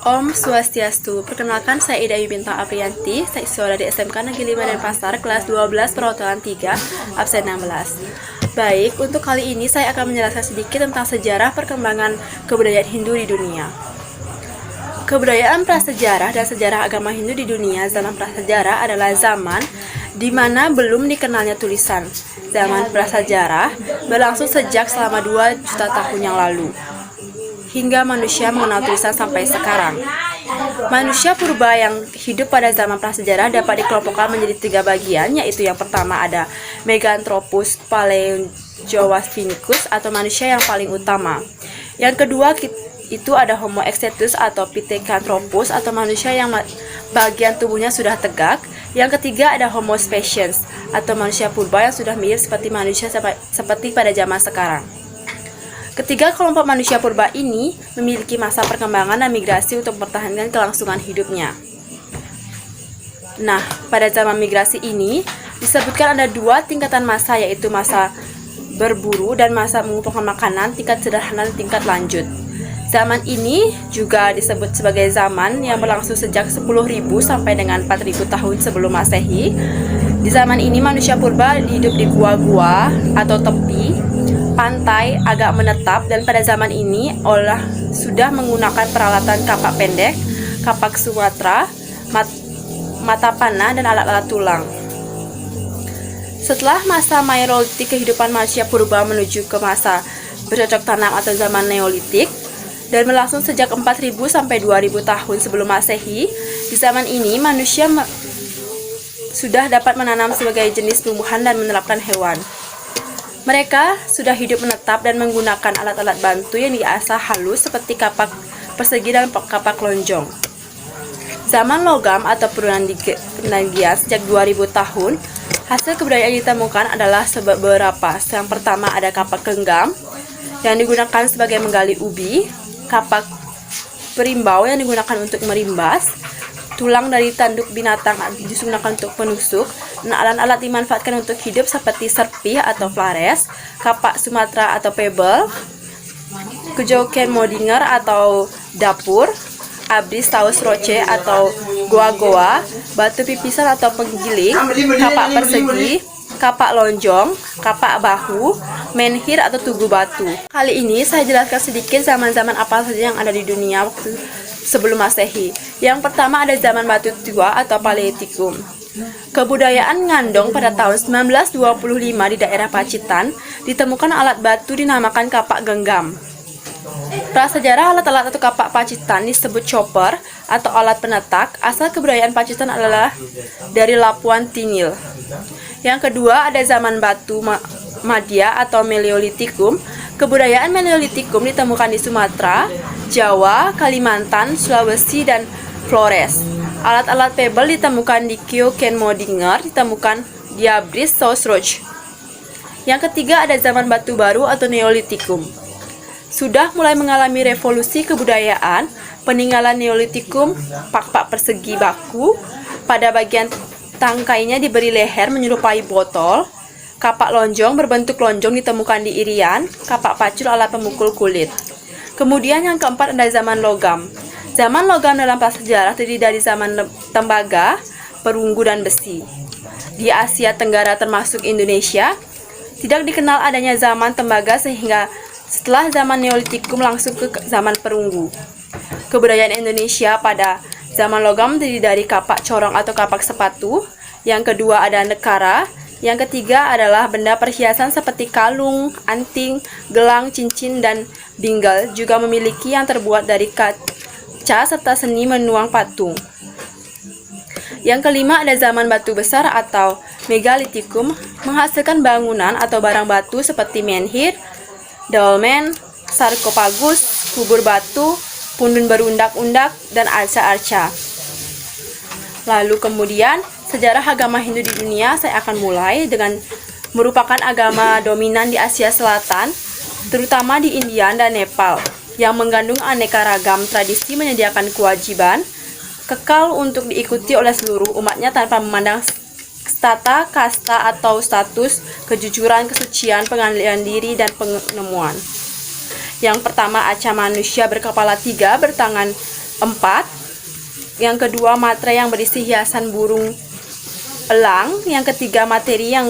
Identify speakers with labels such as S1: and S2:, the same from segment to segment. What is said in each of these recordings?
S1: Om Swastiastu. Perkenalkan, saya Ida Yubintang Aprianti, saya siswa dari SMK Negeri 5 Denpasar, kelas 12 Perhotelan 3, absen 16. Baik, untuk kali ini saya akan menjelaskan sedikit tentang sejarah perkembangan kebudayaan Hindu di dunia. Kebudayaan prasejarah dan sejarah agama Hindu di dunia zaman prasejarah adalah zaman di mana belum dikenalnya tulisan. Zaman prasejarah berlangsung sejak selama 2 juta tahun yang lalu, hingga manusia mengenal tulisan sampai sekarang. Manusia purba yang hidup pada zaman prasejarah dapat dikelompokkan menjadi 3 bagian, yaitu yang pertama ada Meganthropus paleozoicovinicus atau manusia yang paling utama. Yang kedua itu ada Homo erectus atau Pithecanthropus atau manusia yang bagian tubuhnya sudah tegak. Yang ketiga ada Homo sapiens atau manusia purba yang sudah mirip seperti manusia seperti pada zaman sekarang. Ketiga kelompok manusia purba ini memiliki masa perkembangan dan migrasi untuk mempertahankan kelangsungan hidupnya. Nah, pada zaman migrasi ini disebutkan ada 2 tingkatan masa, yaitu masa berburu dan masa mengumpulkan makanan, tingkat sederhana dan tingkat lanjut. Zaman ini juga disebut sebagai zaman yang berlangsung sejak 10.000 sampai dengan 4.000 tahun sebelum Masehi. Di zaman ini manusia purba hidup di gua-gua atau tepi pantai agak menetap, dan pada zaman ini sudah menggunakan peralatan kapak pendek, kapak Sumatera, mata panah, dan alat-alat tulang. Setelah masa Neolitik, kehidupan manusia purba menuju ke masa bercocok tanam atau zaman Neolitik, dan berlangsung sejak 4.000 sampai 2.000 tahun sebelum Masehi. Di zaman ini manusia sudah dapat menanam sebagai jenis tumbuhan dan menerapkan hewan. Mereka sudah hidup menetap dan menggunakan alat-alat bantu yang diasah halus seperti kapak persegi dan kapak lonjong. Zaman logam atau perunagian sejak 2000 tahun, hasil kebudayaan yang ditemukan adalah beberapa. Yang pertama ada kapak genggam yang digunakan sebagai menggali ubi, kapak perimbau yang digunakan untuk merimbas, tulang dari tanduk binatang digunakan untuk penusuk, dan alat-alat dimanfaatkan untuk hidup seperti serpih atau flares, kapak Sumatera atau pebble, kejoken modinger atau dapur, abris taus roce atau goa-goa, batu pipisan atau penggiling, kapak persegi, kapak lonjong, kapak bahu, menhir atau tugu batu. Kali ini saya jelaskan sedikit zaman-zaman apa saja yang ada di dunia waktu sebelum Masehi. Yang pertama ada zaman batu tua atau Paleolitikum. Kebudayaan Ngandong pada tahun 1925 di daerah Pacitan ditemukan alat batu dinamakan kapak genggam. Prasejarah alat-alat atau kapak Pacitan disebut chopper atau alat penetak. Asal kebudayaan Pacitan adalah dari Lapuan Tinil. Yang kedua ada zaman batu Madya atau Mesolitikum. Kebudayaan Mesolitikum ditemukan di Sumatera, Jawa, Kalimantan, Sulawesi, dan Flores. Alat-alat pebble ditemukan di Kyoken Modinger, ditemukan di Abris South Roch. Yang ketiga ada zaman batu baru atau Neolitikum. Sudah mulai mengalami revolusi kebudayaan, peninggalan Neolitikum, pak-pak persegi baku, pada bagian tangkainya diberi leher menyerupai botol. Kapak lonjong berbentuk lonjong ditemukan di Irian, kapak pacul alat pemukul kulit. Kemudian yang keempat ada zaman logam. Zaman logam dalam prasejarah terdiri dari zaman tembaga, perunggu, dan besi. Di Asia Tenggara termasuk Indonesia, tidak dikenal adanya zaman tembaga sehingga setelah zaman Neolitikum langsung ke zaman perunggu. Kebudayaan Indonesia pada zaman logam terdiri dari kapak corong atau kapak sepatu. Yang kedua ada nekara. Yang ketiga adalah benda perhiasan seperti kalung, anting, gelang, cincin, dan binggal. Juga memiliki yang terbuat dari kaca serta seni menuang patung. Yang kelima ada zaman batu besar atau Megalitikum, menghasilkan bangunan atau barang batu seperti menhir, dolmen, sarkofagus, kubur batu, pundun berundak-undak, dan arca-arca. Lalu kemudian sejarah agama Hindu di dunia saya akan mulai dengan merupakan agama dominan di Asia Selatan, terutama di India dan Nepal, yang mengandung aneka ragam tradisi menyediakan kewajiban kekal untuk diikuti oleh seluruh umatnya tanpa memandang strata, kasta, atau status, kejujuran, kesucian, pengabdian diri, dan penemuan. Yang pertama, aca manusia berkepala 3, bertangan 4. Yang kedua, matra yang berisi hiasan burung elang. Yang ketiga, materi yang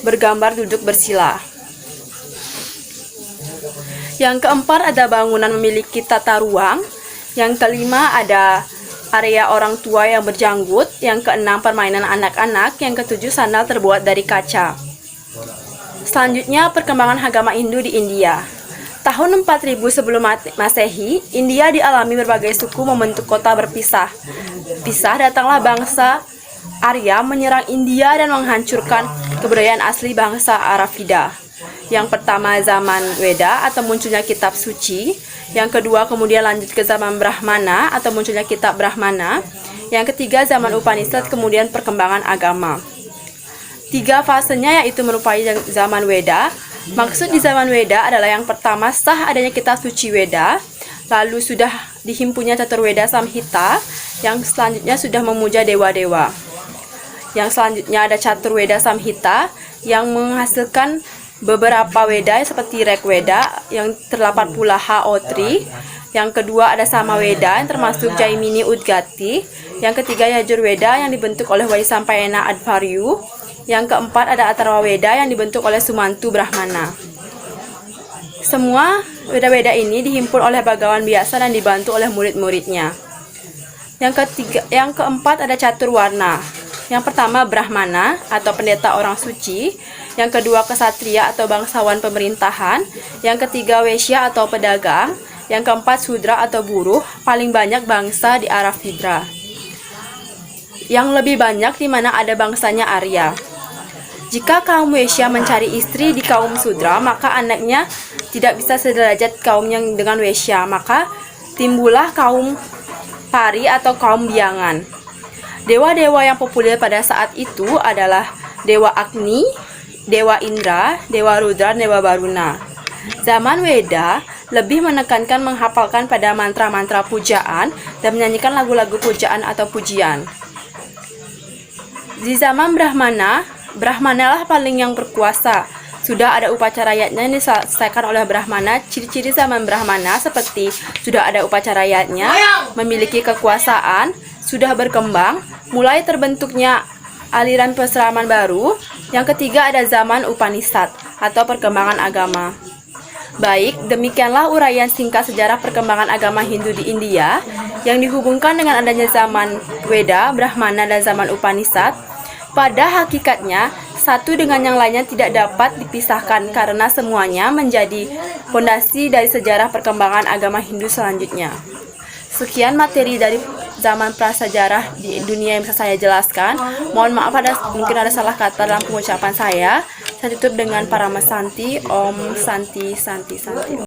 S1: bergambar duduk bersila. Yang keempat, ada bangunan memiliki tata ruang. Yang kelima, ada area orang tua yang berjanggut. Yang keenam, permainan anak-anak. Yang ketujuh, sandal terbuat dari kaca. Selanjutnya, perkembangan agama Hindu di India. Tahun 4000 sebelum Masehi, India dialami berbagai suku membentuk kota berpisah. Datanglah bangsa Arya menyerang India dan menghancurkan kebudayaan asli bangsa Arafida. Yang pertama, zaman Weda atau munculnya kitab suci. Yang kedua, kemudian lanjut ke zaman Brahmana atau munculnya kitab Brahmana. Yang ketiga, zaman Upanishad, kemudian perkembangan agama. 3 fasenya yaitu merupai zaman Weda. Maksud di zaman Weda adalah yang pertama, sah adanya kitab suci Weda. Lalu sudah dihimpunnya Caturveda Samhita. Yang selanjutnya sudah memuja dewa-dewa. Yang selanjutnya ada Caturveda Samhita yang menghasilkan beberapa Weda seperti Rig Weda yang terdapat pula Haotri. Yang kedua ada Samaveda yang termasuk Jaimini Udgati. Yang ketiga Yajurveda yang dibentuk oleh Vaisampayana Advaryu. Yang keempat ada Atharva Veda yang dibentuk oleh Sumantu Brahmana. Semua Weda-Weda ini dihimpun oleh bagawan biasa dan dibantu oleh murid-muridnya. Yang keempat ada Caturwarna. Yang pertama Brahmana atau pendeta orang suci. Yang kedua Ksatria atau bangsawan pemerintahan. Yang ketiga Wesya atau pedagang. Yang keempat Sudra atau buruh, paling banyak bangsa di Arafidra. Yang lebih banyak di mana ada bangsanya Arya. Jika kaum Wesya mencari istri di kaum Sudra, maka anaknya tidak bisa sederajat kaum yang dengan Wesya, maka timbullah kaum Pari atau kaum biangan. Dewa-dewa yang populer pada saat itu adalah Dewa Agni, Dewa Indra, Dewa Rudra, dan Dewa Baruna. Zaman Weda lebih menekankan menghafalkan pada mantra-mantra pujaan dan menyanyikan lagu-lagu pujaan atau pujian. Di zaman Brahmana, Brahmana lah paling yang berkuasa. Sudah ada upacara yatnya yang diselesaikan oleh Brahmana. Ciri-ciri zaman Brahmana seperti sudah ada upacara yatnya, memiliki kekuasaan, sudah berkembang, mulai terbentuknya aliran peseraman baru. Yang ketiga ada zaman Upanishad atau perkembangan agama. Baik, demikianlah uraian singkat sejarah perkembangan agama Hindu di India yang dihubungkan dengan adanya zaman Weda, Brahmana, dan zaman Upanishad. Pada hakikatnya, satu dengan yang lainnya tidak dapat dipisahkan karena semuanya menjadi fondasi dari sejarah perkembangan agama Hindu selanjutnya. Sekian materi dari zaman prasejarah di dunia yang bisa saya jelaskan. Mohon maaf mungkin ada salah kata dalam pengucapan saya. Saya tutup dengan Paramasanti, Om Santi Santi Santi.